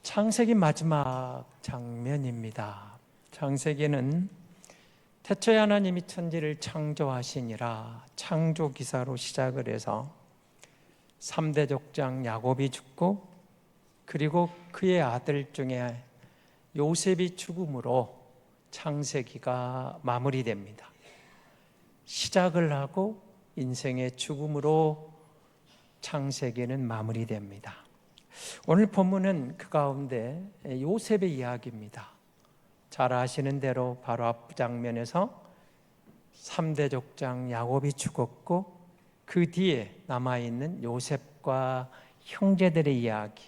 창세기 마지막 장면입니다. 창세기는 태초에 하나님이 천지를 창조하시니라 창조 기사로 시작을 해서 3대 족장 야곱이 죽고, 그리고 그의 아들 중에 요셉이 죽음으로 창세기가 마무리됩니다. 시작을 하고 인생의 죽음으로 창세기는 마무리됩니다. 오늘 본문은 그 가운데 요셉의 이야기입니다. 잘 아시는 대로 바로 앞 장면에서 3대 족장 야곱이 죽었고, 그 뒤에 남아있는 요셉과 형제들의 이야기,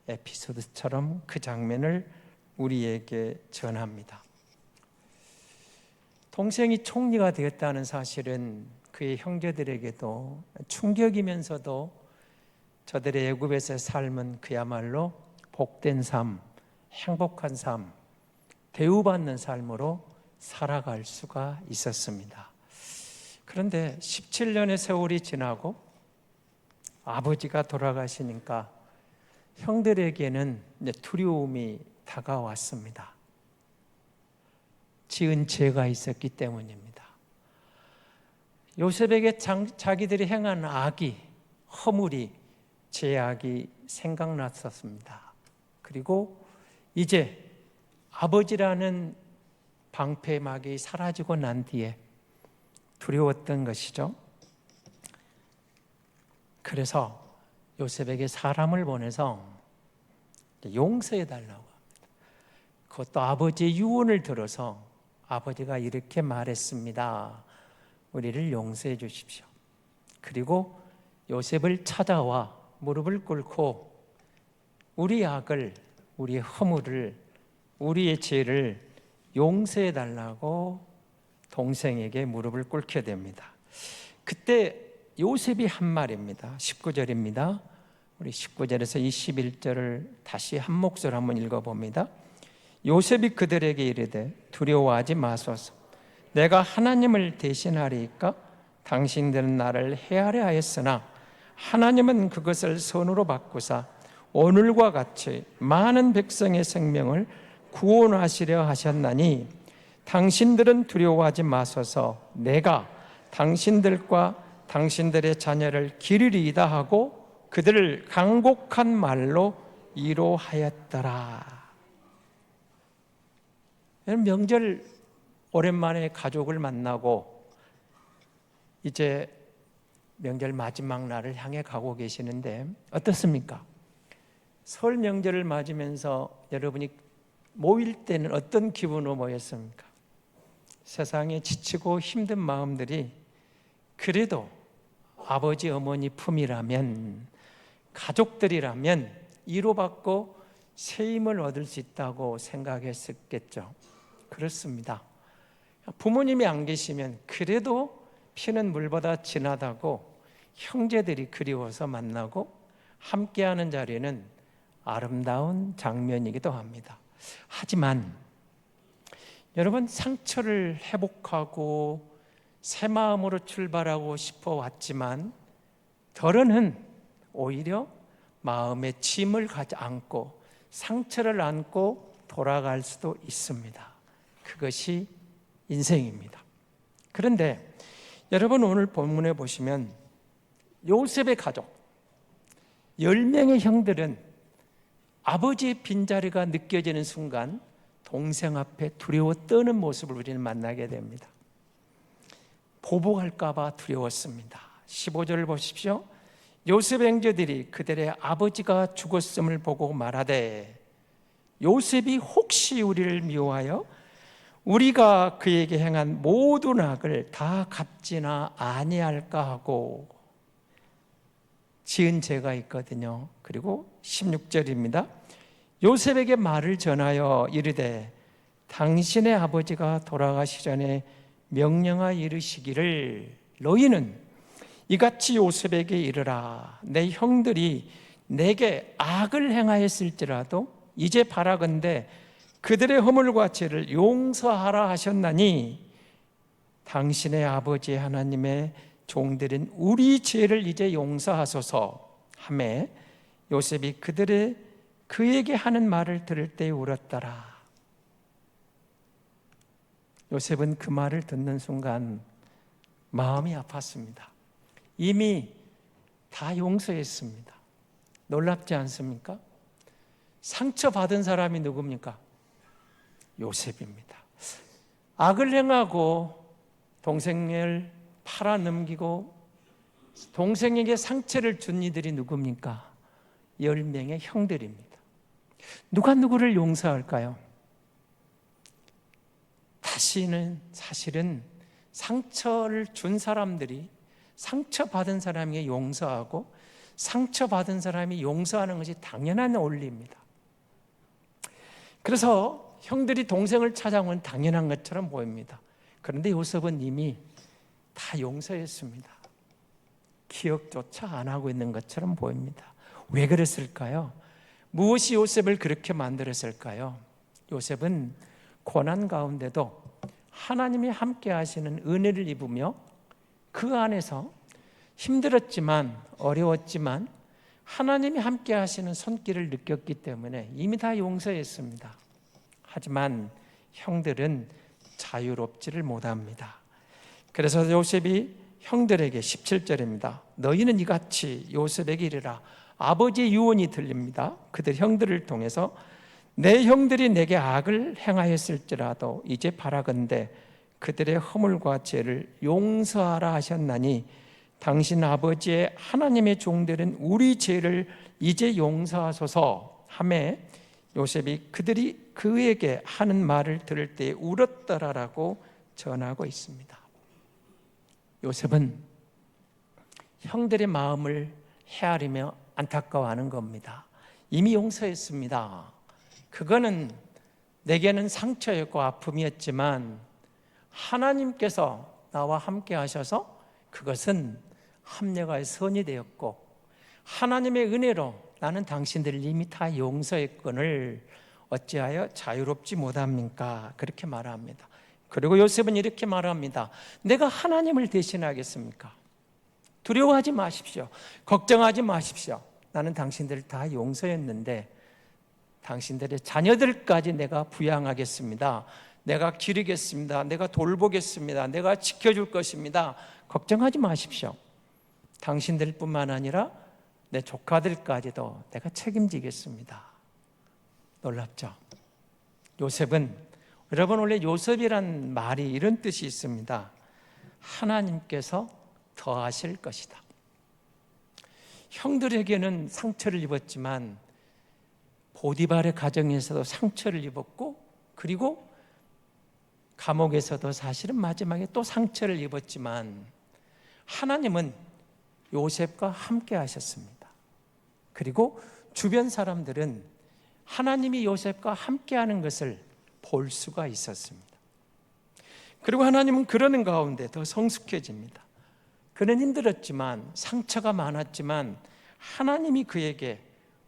에피소드처럼 그 장면을 우리에게 전합니다. 동생이 총리가 되었다는 사실은 그의 형제들에게도 충격이면서도 저들의 애굽에서의 삶은 그야말로 복된 삶, 행복한 삶, 대우받는 삶으로 살아갈 수가 있었습니다. 그런데 17년의 세월이 지나고 아버지가 돌아가시니까 형들에게는 두려움이 다가왔습니다. 지은 죄가 있었기 때문입니다. 요셉에게 자기들이 행한 악이, 허물이, 죄악이 생각났었습니다. 그리고 이제 아버지라는 방패막이 사라지고 난 뒤에 두려웠던 것이죠. 그래서 요셉에게 사람을 보내서 용서해달라고 합니다. 그것도 아버지의 유언을 들어서 아버지가 이렇게 말했습니다. 우리를 용서해 주십시오. 그리고 요셉을 찾아와 무릎을 꿇고 우리 악을, 우리의 허물을, 우리의 죄를 용서해 달라고 동생에게 무릎을 꿇게 됩니다. 그때 요셉이 한 말입니다. 19절입니다. 우리 19절에서 21절을 다시 한 목소리로 한번 읽어봅니다. 요셉이 그들에게 이르되 두려워하지 마소서. 내가 하나님을 대신하리이까? 당신들은 나를 해하려 하였으나 하나님은 그것을 선으로 바꾸사 오늘과 같이 많은 백성의 생명을 구원하시려 하셨나니 당신들은 두려워하지 마소서. 내가 당신들과 당신들의 자녀를 기르리이다 하고 그들을 간곡한 말로 위로하였더라. 명절 오랜만에 가족을 만나고 이제 명절 마지막 날을 향해 가고 계시는데 어떻습니까? 설 명절을 맞으면서 여러분이 모일 때는 어떤 기분으로 모였습니까? 세상에 지치고 힘든 마음들이 그래도 아버지 어머니 품이라면, 가족들이라면 위로받고 새 힘을 얻을 수 있다고 생각했었겠죠. 그렇습니다. 부모님이 안 계시면 그래도 피는 물보다 진하다고 형제들이 그리워서 만나고 함께하는 자리는 아름다운 장면이기도 합니다. 하지만 여러분, 상처를 회복하고 새 마음으로 출발하고 싶어 왔지만 덜어는 오히려 마음에 짐을 가지 않고 상처를 안고 돌아갈 수도 있습니다. 그것이 인생입니다. 그런데 여러분, 오늘 본문에 보시면 요셉의 가족 10명의 형들은 아버지의 빈자리가 느껴지는 순간 동생 앞에 두려워 떠는 모습을 우리는 만나게 됩니다. 보복할까 봐 두려웠습니다. 15절을 보십시오. 요셉 형제들이 그들의 아버지가 죽었음을 보고 말하되 요셉이 혹시 우리를 미워하여 우리가 그에게 행한 모든 악을 다 갚지나 아니할까 하고, 지은 죄가 있거든요. 그리고 16절입니다. 요셉에게 말을 전하여 이르되 당신의 아버지가 돌아가시 전에 명령하 이르시기를 너희는 이같이 요셉에게 이르라. 내 형들이 내게 악을 행하였을지라도 이제 바라건대 그들의 허물과 죄를 용서하라 하셨나니 당신의 아버지 하나님의 종들인 우리 죄를 이제 용서하소서 하매 요셉이 그에게 하는 말을 들을 때 울었더라. 요셉은 그 말을 듣는 순간 마음이 아팠습니다. 이미 다 용서했습니다. 놀랍지 않습니까? 상처받은 사람이 누굽니까? 요셉입니다. 악을 행하고 동생을 팔아넘기고 동생에게 상처를 준 이들이 누굽니까? 10명의 형들입니다. 누가 누구를 용서할까요? 다시는 사실은 상처를 준 사람들이 상처받은 사람에게 용서하고 상처받은 사람이 용서하는 것이 당연한 원리입니다. 그래서 형들이 동생을 찾아온 당연한 것처럼 보입니다. 그런데 요셉은 이미 다 용서했습니다. 기억조차 안 하고 있는 것처럼 보입니다. 왜 그랬을까요? 무엇이 요셉을 그렇게 만들었을까요? 요셉은 고난 가운데도 하나님이 함께 하시는 은혜를 입으며 그 안에서 힘들었지만 어려웠지만 하나님이 함께 하시는 손길을 느꼈기 때문에 이미 다 용서했습니다. 하지만 형들은 자유롭지를 못합니다. 그래서 요셉이 형들에게 17절입니다. 너희는 이같이 요셉에게 이르라. 아버지의 유언이 들립니다. 그들 형들을 통해서 내 형들이 내게 악을 행하였을지라도 이제 바라건대 그들의 허물과 죄를 용서하라 하셨나니 당신 아버지의 하나님의 종들은 우리 죄를 이제 용서하소서 하매 요셉이 그들이 그에게 하는 말을 들을 때 울었더라라고 전하고 있습니다. 요셉은 형들의 마음을 헤아리며 안타까워하는 겁니다. 이미 용서했습니다. 그거는 내게는 상처였고 아픔이었지만 하나님께서 나와 함께 하셔서 그것은 합력하여 선이 되었고 하나님의 은혜로 나는 당신들을 이미 다 용서했거늘 어찌하여 자유롭지 못합니까? 그렇게 말합니다. 그리고 요셉은 이렇게 말합니다. 내가 하나님을 대신하겠습니까? 두려워하지 마십시오. 걱정하지 마십시오. 나는 당신들을 다 용서했는데 당신들의 자녀들까지 내가 부양하겠습니다. 내가 기르겠습니다. 내가 돌보겠습니다. 내가 지켜줄 것입니다. 걱정하지 마십시오. 당신들뿐만 아니라 내 조카들까지도 내가 책임지겠습니다. 놀랍죠? 요셉은 여러분 원래 요셉이란 말이 이런 뜻이 있습니다. 하나님께서 더하실 것이다. 형들에게는 상처를 입었지만 보디발의 가정에서도 상처를 입었고 그리고 감옥에서도 사실은 마지막에 또 상처를 입었지만 하나님은 요셉과 함께 하셨습니다. 그리고 주변 사람들은 하나님이 요셉과 함께 하는 것을 볼 수가 있었습니다. 그리고 하나님은 그러는 가운데 더 성숙해집니다. 그는 힘들었지만 상처가 많았지만 하나님이 그에게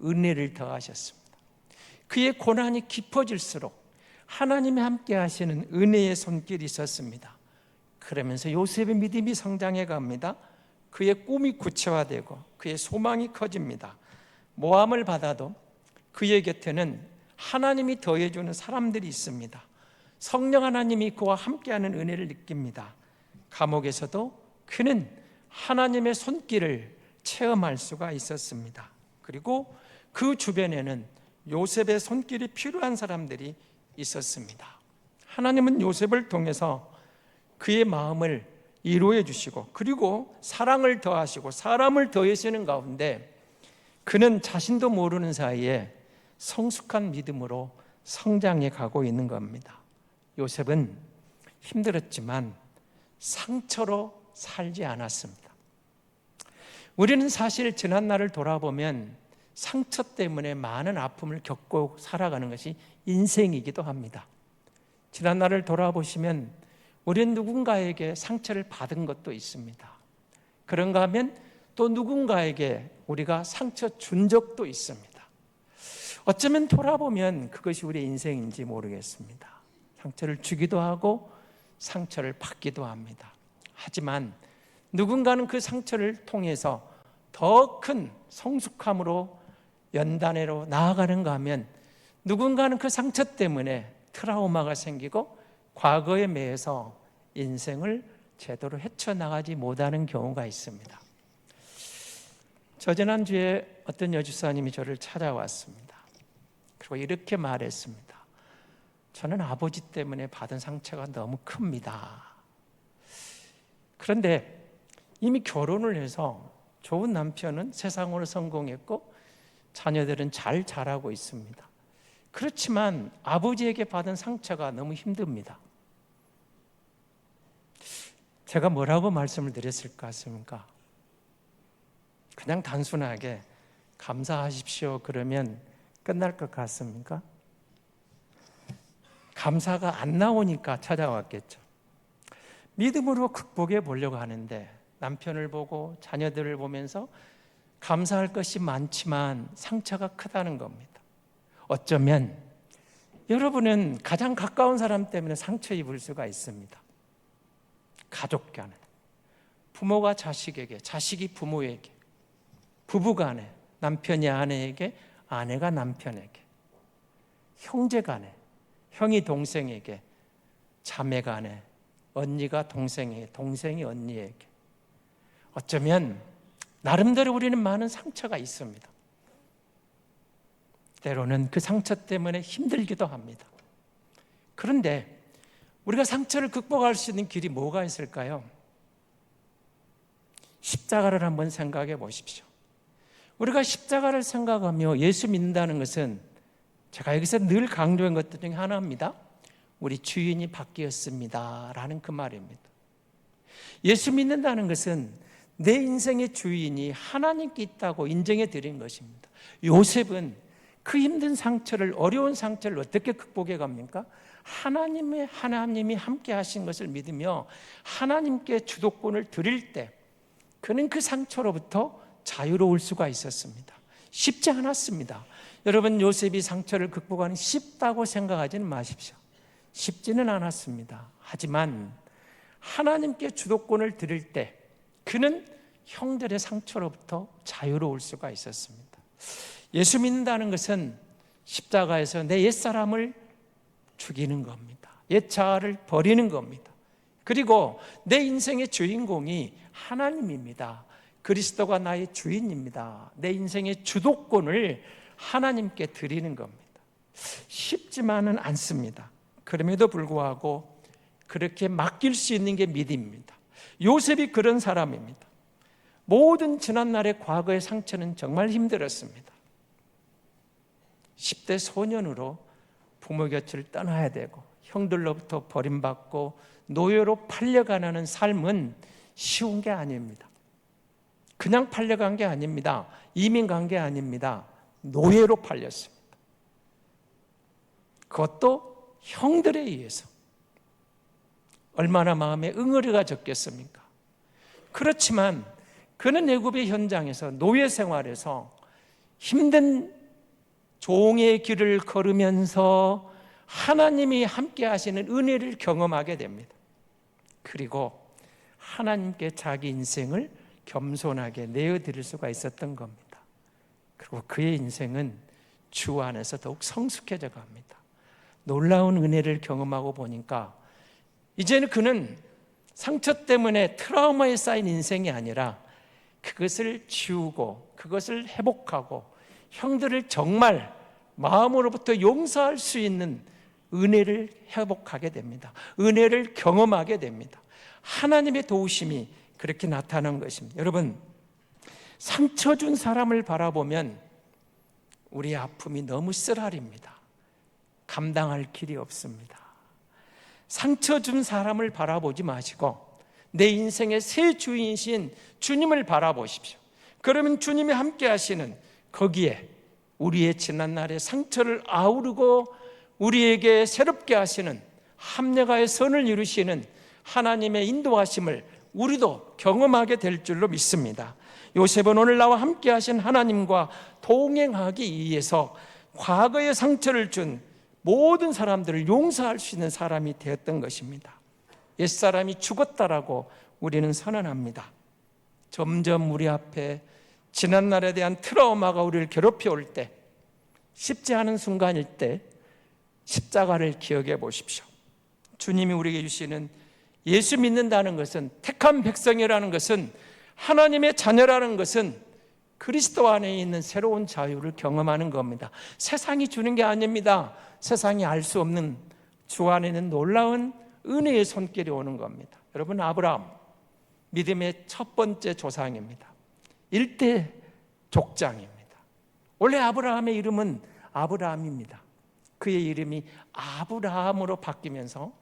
은혜를 더하셨습니다. 그의 고난이 깊어질수록 하나님이 함께 하시는 은혜의 손길이 있었습니다. 그러면서 요셉의 믿음이 성장해 갑니다. 그의 꿈이 구체화되고 그의 소망이 커집니다. 모함을 받아도 그의 곁에는 하나님이 더해주는 사람들이 있습니다. 성령 하나님이 그와 함께하는 은혜를 느낍니다. 감옥에서도 그는 하나님의 손길을 체험할 수가 있었습니다. 그리고 그 주변에는 요셉의 손길이 필요한 사람들이 있었습니다. 하나님은 요셉을 통해서 그의 마음을 이루어 주시고 그리고 사랑을 더하시고 사람을 더하시는 가운데 그는 자신도 모르는 사이에 성숙한 믿음으로 성장해 가고 있는 겁니다. 요셉은 힘들었지만 상처로 살지 않았습니다. 우리는 사실 지난 날을 돌아보면 상처 때문에 많은 아픔을 겪고 살아가는 것이 인생이기도 합니다. 지난 날을 돌아보시면 우리는 누군가에게 상처를 받은 것도 있습니다. 그런가 하면 또 누군가에게 우리가 상처 준 적도 있습니다. 어쩌면 돌아보면 그것이 우리의 인생인지 모르겠습니다. 상처를 주기도 하고 상처를 받기도 합니다. 하지만 누군가는 그 상처를 통해서 더 큰 성숙함으로 연단회로 나아가는가 하면 누군가는 그 상처 때문에 트라우마가 생기고 과거에 매여서 인생을 제대로 헤쳐나가지 못하는 경우가 있습니다. 저 지난주에 어떤 여주사님이 저를 찾아왔습니다. 그리고 이렇게 말했습니다. 저는 아버지 때문에 받은 상처가 너무 큽니다. 그런데 이미 결혼을 해서 좋은 남편은 세상으로 성공했고 자녀들은 잘 자라고 있습니다. 그렇지만 아버지에게 받은 상처가 너무 힘듭니다. 제가 뭐라고 말씀을 드렸을 것 같습니까? 그냥 단순하게 감사하십시오 그러면 끝날 것 같습니까? 감사가 안 나오니까 찾아왔겠죠. 믿음으로 극복해 보려고 하는데 남편을 보고 자녀들을 보면서 감사할 것이 많지만 상처가 크다는 겁니다. 어쩌면 여러분은 가장 가까운 사람 때문에 상처 입을 수가 있습니다. 가족 간에, 부모가 자식에게, 자식이 부모에게, 부부 간에, 남편이 아내에게, 아내가 남편에게, 형제 간에, 형이 동생에게, 자매 간에, 언니가 동생에게, 동생이 언니에게. 어쩌면 나름대로 우리는 많은 상처가 있습니다. 때로는 그 상처 때문에 힘들기도 합니다. 그런데 우리가 상처를 극복할 수 있는 길이 뭐가 있을까요? 십자가를 한번 생각해 보십시오. 우리가 십자가를 생각하며 예수 믿는다는 것은 제가 여기서 늘 강조한 것 중에 하나입니다. 우리 주인이 바뀌었습니다 라는 그 말입니다. 예수 믿는다는 것은 내 인생의 주인이 하나님께 있다고 인정해 드린 것입니다. 요셉은 그 힘든 상처를, 어려운 상처를 어떻게 극복해 갑니까? 하나님이 함께 하신 것을 믿으며 하나님께 주도권을 드릴 때 그는 그 상처로부터 자유로울 수가 있었습니다. 쉽지 않았습니다. 여러분, 요셉이 상처를 극복하는 쉽다고 생각하지는 마십시오. 쉽지는 않았습니다. 하지만 하나님께 주도권을 드릴 때 그는 형들의 상처로부터 자유로울 수가 있었습니다. 예수 믿는다는 것은 십자가에서 내 옛사람을 죽이는 겁니다. 옛 자아를 버리는 겁니다. 그리고 내 인생의 주인공이 하나님입니다. 그리스도가 나의 주인입니다. 내 인생의 주도권을 하나님께 드리는 겁니다. 쉽지만은 않습니다. 그럼에도 불구하고 그렇게 맡길 수 있는 게 믿음입니다. 요셉이 그런 사람입니다. 모든 지난날의 과거의 상처는 정말 힘들었습니다. 10대 소년으로 부모 곁을 떠나야 되고 형들로부터 버림받고 노예로 팔려가는 삶은 쉬운 게 아닙니다. 그냥 팔려간 게 아닙니다. 이민 간 게 아닙니다. 노예로 팔렸습니다. 그것도 형들에 의해서. 얼마나 마음에 응어리가 졌겠습니까? 그렇지만 그는 애굽의 현장에서 노예 생활에서 힘든 종의 길을 걸으면서 하나님이 함께 하시는 은혜를 경험하게 됩니다. 그리고 하나님께 자기 인생을 겸손하게 내어드릴 수가 있었던 겁니다. 그리고 그의 인생은 주 안에서 더욱 성숙해져 갑니다. 놀라운 은혜를 경험하고 보니까 이제는 그는 상처 때문에 트라우마에 쌓인 인생이 아니라 그것을 지우고 그것을 회복하고 형들을 정말 마음으로부터 용서할 수 있는 은혜를 회복하게 됩니다. 은혜를 경험하게 됩니다. 하나님의 도우심이 그렇게 나타난 것입니다. 여러분, 상처 준 사람을 바라보면 우리의 아픔이 너무 쓰라립니다. 감당할 길이 없습니다. 상처 준 사람을 바라보지 마시고 내 인생의 새 주인이신 주님을 바라보십시오. 그러면 주님이 함께 하시는 거기에 우리의 지난날의 상처를 아우르고 우리에게 새롭게 하시는 합력하여 선을 이루시는 하나님의 인도하심을 우리도 경험하게 될 줄로 믿습니다. 요셉은 오늘 나와 함께 하신 하나님과 동행하기 위해서 과거의 상처를 준 모든 사람들을 용서할 수 있는 사람이 되었던 것입니다. 옛사람이 죽었다라고 우리는 선언합니다. 점점 우리 앞에 지난날에 대한 트라우마가 우리를 괴롭혀 올 때, 쉽지 않은 순간일 때 십자가를 기억해 보십시오. 주님이 우리에게 주시는 예수 믿는다는 것은, 택한 백성이라는 것은, 하나님의 자녀라는 것은 그리스도 안에 있는 새로운 자유를 경험하는 겁니다. 세상이 주는 게 아닙니다. 세상이 알 수 없는 주 안에 있는 놀라운 은혜의 손길이 오는 겁니다. 여러분, 아브라함, 믿음의 첫 번째 조상입니다. 일대 족장입니다. 원래 아브라함의 이름은 아브라함입니다. 그의 이름이 아브라함으로 바뀌면서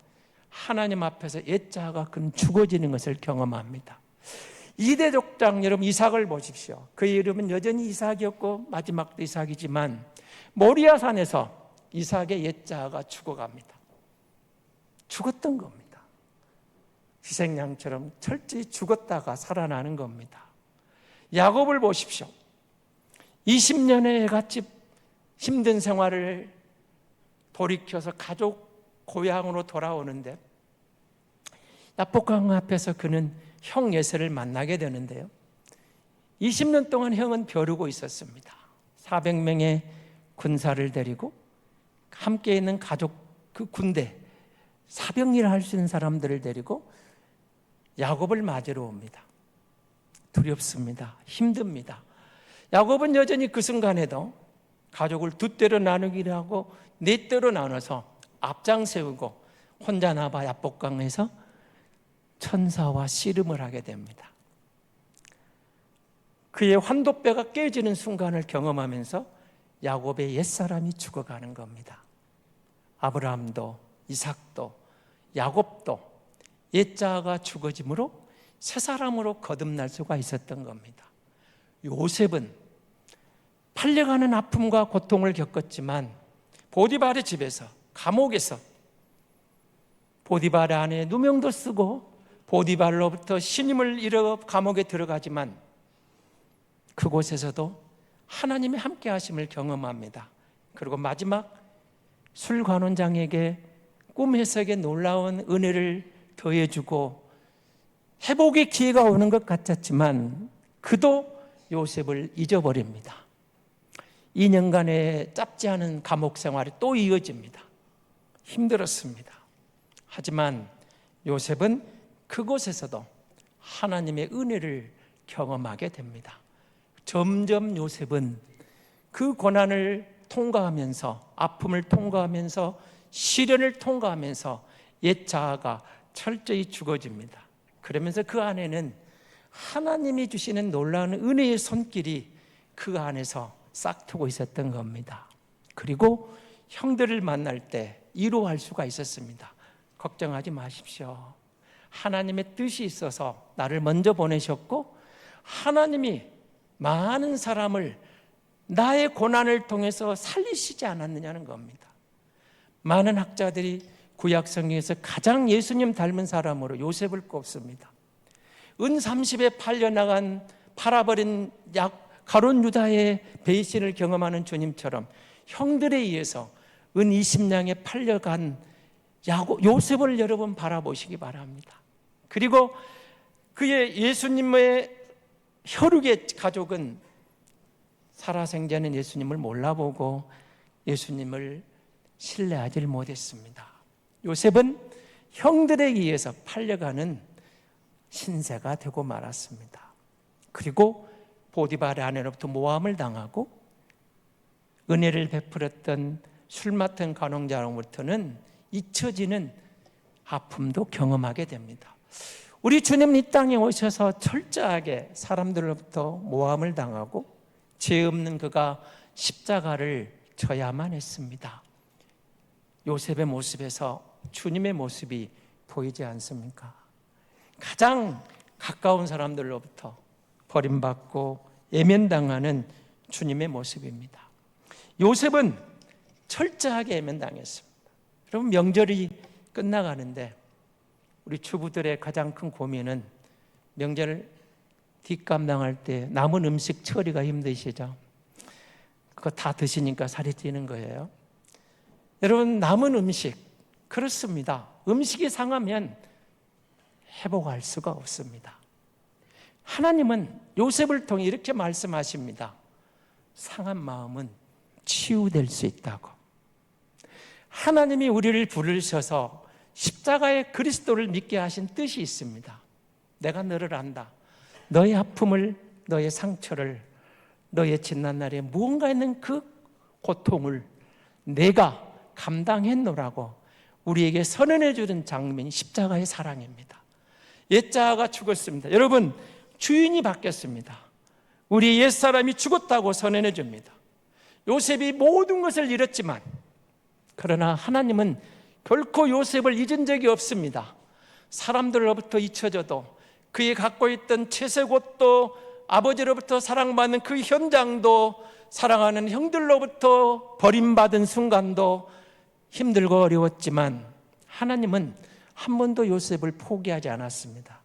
하나님 앞에서 옛자가 그는 죽어지는 것을 경험합니다. 2대 족장, 여러분 이삭을 보십시오. 그의 이름은 여전히 이삭이었고 마지막도 이삭이지만 모리아산에서 이삭의 옛자가 죽어갑니다. 죽었던 겁니다. 희생양처럼 철저히 죽었다가 살아나는 겁니다. 야곱을 보십시오. 20년의 같이 힘든 생활을 돌이켜서 가족 고향으로 돌아오는데 야복강 앞에서 그는 형 예세를 만나게 되는데요. 20년 동안 형은 벼르고 있었습니다. 400명의 군사를 데리고 함께 있는 가족, 그 군대, 사병일을 할 수 있는 사람들을 데리고 야곱을 맞으러 옵니다. 두렵습니다. 힘듭니다. 야곱은 여전히 그 순간에도 가족을 두 떼로 나누기로 하고 네 떼로 나눠서 앞장 세우고 혼자 나바 야복강에서 천사와 씨름을 하게 됩니다. 그의 환도뼈가 깨지는 순간을 경험하면서 야곱의 옛사람이 죽어가는 겁니다. 아브라함도 이삭도 야곱도 옛자가 죽어짐으로 새 사람으로 거듭날 수가 있었던 겁니다. 요셉은 팔려가는 아픔과 고통을 겪었지만 보디발의 집에서, 감옥에서 보디발 안에 누명도 쓰고 보디발로부터 신임을 잃어 감옥에 들어가지만 그곳에서도 하나님의 함께 하심을 경험합니다. 그리고 마지막 술관원장에게 꿈 해석에 놀라운 은혜를 더해주고 회복의 기회가 오는 것 같았지만 그도 요셉을 잊어버립니다. 2년간의 짧지 않은 감옥 생활이 또 이어집니다. 힘들었습니다. 하지만 요셉은 그곳에서도 하나님의 은혜를 경험하게 됩니다. 점점 요셉은 그 고난을 통과하면서, 아픔을 통과하면서, 시련을 통과하면서 옛 자아가 철저히 죽어집니다. 그러면서 그 안에는 하나님이 주시는 놀라운 은혜의 손길이 그 안에서 싹트고 있었던 겁니다. 그리고 형들을 만날 때 위로할 수가 있었습니다. 걱정하지 마십시오. 하나님의 뜻이 있어서 나를 먼저 보내셨고 하나님이 많은 사람을 나의 고난을 통해서 살리시지 않았느냐는 겁니다. 많은 학자들이 구약 성경에서 가장 예수님 닮은 사람으로 요셉을 꼽습니다. 은 30에 팔려나간 팔아버린 가룟 유다의 배신을 경험하는 주님처럼 형들에 의해서 은 20냥에 팔려간 요셉을 여러분 바라보시기 바랍니다. 그리고 그의 예수님의 혈육의 가족은 살아생전엔 예수님을 몰라보고 예수님을 신뢰하지 못했습니다. 요셉은 형들에 의해서 팔려가는 신세가 되고 말았습니다. 그리고 보디발의 아내로부터 모함을 당하고 은혜를 베풀었던 술 맡은 간홍자로부터는 잊혀지는 아픔도 경험하게 됩니다. 우리 주님은 이 땅에 오셔서 철저하게 사람들로부터 모함을 당하고 죄 없는 그가 십자가를 져야만 했습니다. 요셉의 모습에서 주님의 모습이 보이지 않습니까? 가장 가까운 사람들로부터 버림받고 외면당하는 주님의 모습입니다. 요셉은 철저하게 외면당했습니다. 여러분, 명절이 끝나가는데 우리 주부들의 가장 큰 고민은 명절 뒷감당할 때 남은 음식 처리가 힘드시죠? 그거 다 드시니까 살이 찌는 거예요. 여러분, 남은 음식, 그렇습니다. 음식이 상하면 회복할 수가 없습니다. 하나님은 요셉을 통해 이렇게 말씀하십니다. 상한 마음은 치유될 수 있다고. 하나님이 우리를 부르셔서 십자가의 그리스도를 믿게 하신 뜻이 있습니다. 내가 너를 안다. 너의 아픔을, 너의 상처를, 너의 지난날에 무언가 있는 그 고통을 내가 감당했노라고 우리에게 선언해 주는 장면이 십자가의 사랑입니다. 옛자아가 죽었습니다. 여러분, 주인이 바뀌었습니다. 우리 옛사람이 죽었다고 선언해 줍니다. 요셉이 모든 것을 잃었지만, 그러나 하나님은 결코 요셉을 잊은 적이 없습니다. 사람들로부터 잊혀져도 그의 갖고 있던 채색옷도, 아버지로부터 사랑받는 그 현장도, 사랑하는 형들로부터 버림받은 순간도 힘들고 어려웠지만 하나님은 한 번도 요셉을 포기하지 않았습니다.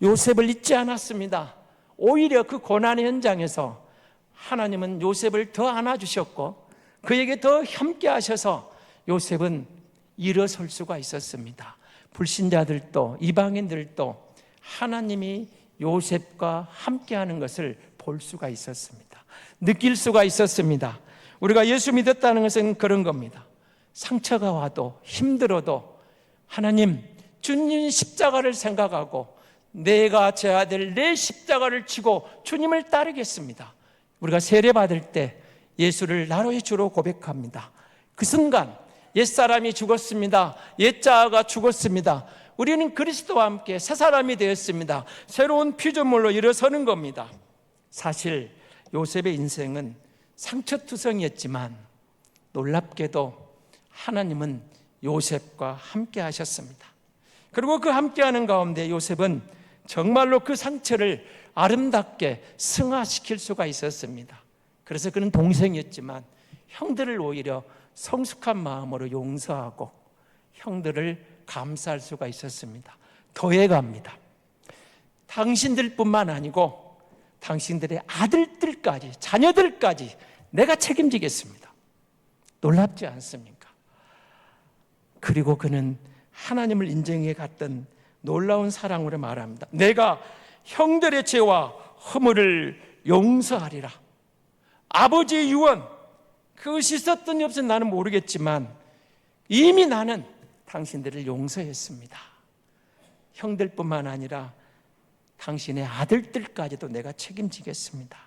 요셉을 잊지 않았습니다. 오히려 그 고난의 현장에서 하나님은 요셉을 더 안아주셨고 그에게 더 함께 하셔서 요셉은 일어설 수가 있었습니다. 불신자들도 이방인들도 하나님이 요셉과 함께하는 것을 볼 수가 있었습니다. 느낄 수가 있었습니다. 우리가 예수 믿었다는 것은 그런 겁니다. 상처가 와도 힘들어도 하나님, 주님 십자가를 생각하고 내가 져야 될 내 십자가를 지고 주님을 따르겠습니다. 우리가 세례받을 때 예수를 나로의 주로 고백합니다. 그 순간 옛사람이 죽었습니다. 옛자아가 죽었습니다. 우리는 그리스도와 함께 새 사람이 되었습니다. 새로운 피조물로 일어서는 겁니다. 사실 요셉의 인생은 상처투성이었지만 놀랍게도 하나님은 요셉과 함께 하셨습니다. 그리고 그 함께하는 가운데 요셉은 정말로 그 상처를 아름답게 승화시킬 수가 있었습니다. 그래서 그는 동생이었지만 형들을 오히려 성숙한 마음으로 용서하고 형들을 감싸할 수가 있었습니다. 더해갑니다. 당신들뿐만 아니고 당신들의 아들들까지, 자녀들까지 내가 책임지겠습니다. 놀랍지 않습니까? 그리고 그는 하나님을 인정해 갔던 놀라운 사랑으로 말합니다. 내가 형들의 죄와 허물을 용서하리라. 아버지의 유언, 그것이 있었던지 없었는지 나는 모르겠지만 이미 나는 당신들을 용서했습니다. 형들뿐만 아니라 당신의 아들들까지도 내가 책임지겠습니다.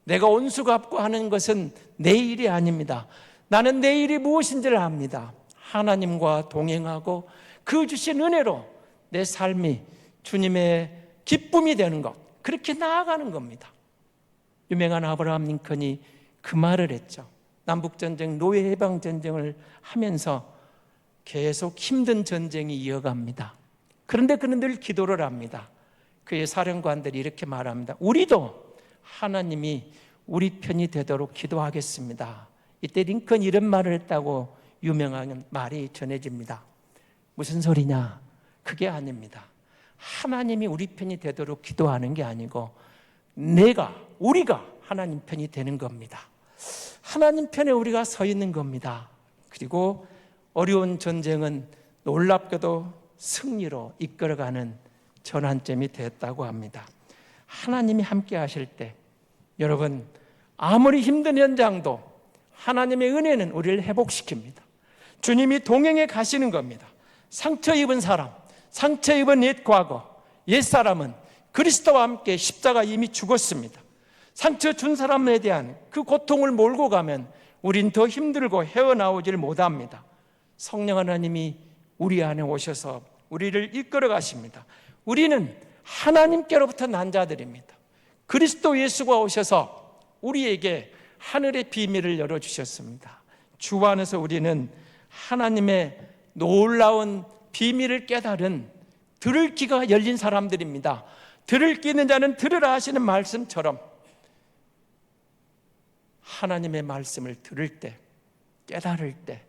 내가 온수 갚고 하는 것은 내 일이 아닙니다. 나는 내 일이 무엇인지를 압니다. 하나님과 동행하고 그 주신 은혜로 내 삶이 주님의 기쁨이 되는 것, 그렇게 나아가는 겁니다. 유명한 아브라함 링컨이 그 말을 했죠. 남북전쟁, 노예해방전쟁을 하면서 계속 힘든 전쟁이 이어갑니다. 그런데 그는 늘 기도를 합니다. 그의 사령관들이 이렇게 말합니다. 우리도 하나님이 우리 편이 되도록 기도하겠습니다. 이때 링컨이 이런 말을 했다고 유명한 말이 전해집니다. 무슨 소리냐? 그게 아닙니다. 하나님이 우리 편이 되도록 기도하는 게 아니고 우리가 하나님 편이 되는 겁니다. 하나님 편에 우리가 서 있는 겁니다. 그리고 어려운 전쟁은 놀랍게도 승리로 이끌어가는 전환점이 됐다고 합니다. 하나님이 함께 하실 때 여러분, 아무리 힘든 현장도 하나님의 은혜는 우리를 회복시킵니다. 주님이 동행해 가시는 겁니다. 상처 입은 사람, 상처 입은 옛 과거, 옛 사람은 그리스도와 함께 십자가 이미 죽었습니다. 상처 준 사람에 대한 그 고통을 몰고 가면 우린 더 힘들고 헤어나오질 못합니다. 성령 하나님이 우리 안에 오셔서 우리를 이끌어 가십니다. 우리는 하나님께로부터 난 자들입니다. 그리스도 예수가 오셔서 우리에게 하늘의 비밀을 열어주셨습니다. 주 안에서 우리는 하나님의 놀라운 비밀을 깨달은 들을 귀가 열린 사람들입니다. 들을 귀 있는 자는 들으라 하시는 말씀처럼 하나님의 말씀을 들을 때, 깨달을 때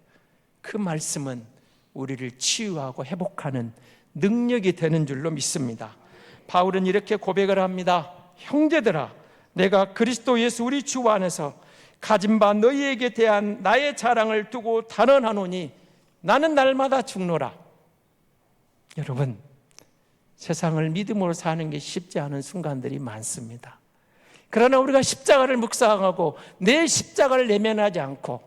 그 말씀은 우리를 치유하고 회복하는 능력이 되는 줄로 믿습니다. 바울은 이렇게 고백을 합니다. 형제들아, 내가 그리스도 예수 우리 주 안에서 가진 바 너희에게 대한 나의 자랑을 두고 단언하노니 나는 날마다 죽노라. 여러분, 세상을 믿음으로 사는 게 쉽지 않은 순간들이 많습니다. 그러나 우리가 십자가를 묵상하고 내 십자가를 내면하지 않고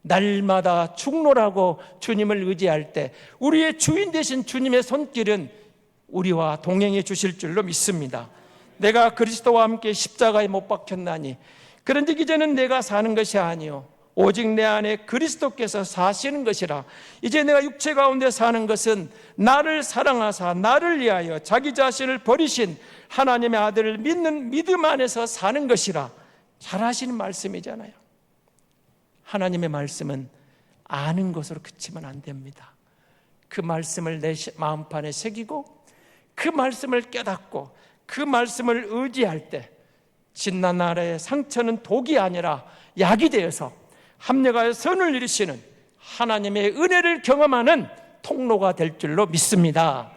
날마다 충노라고 주님을 의지할 때 우리의 주인 되신 주님의 손길은 우리와 동행해 주실 줄로 믿습니다. 내가 그리스도와 함께 십자가에 못 박혔나니 그런즉 이제는 내가 사는 것이 아니요 오직 내 안에 그리스도께서 사시는 것이라. 이제 내가 육체 가운데 사는 것은 나를 사랑하사 나를 위하여 자기 자신을 버리신 하나님의 아들을 믿는 믿음 안에서 사는 것이라. 잘 하시는 말씀이잖아요. 하나님의 말씀은 아는 것으로 그치면 안 됩니다. 그 말씀을 내 마음판에 새기고 그 말씀을 깨닫고 그 말씀을 의지할 때 지난 날의 상처는 독이 아니라 약이 되어서 합력하여 선을 이루시는 하나님의 은혜를 경험하는 통로가 될 줄로 믿습니다.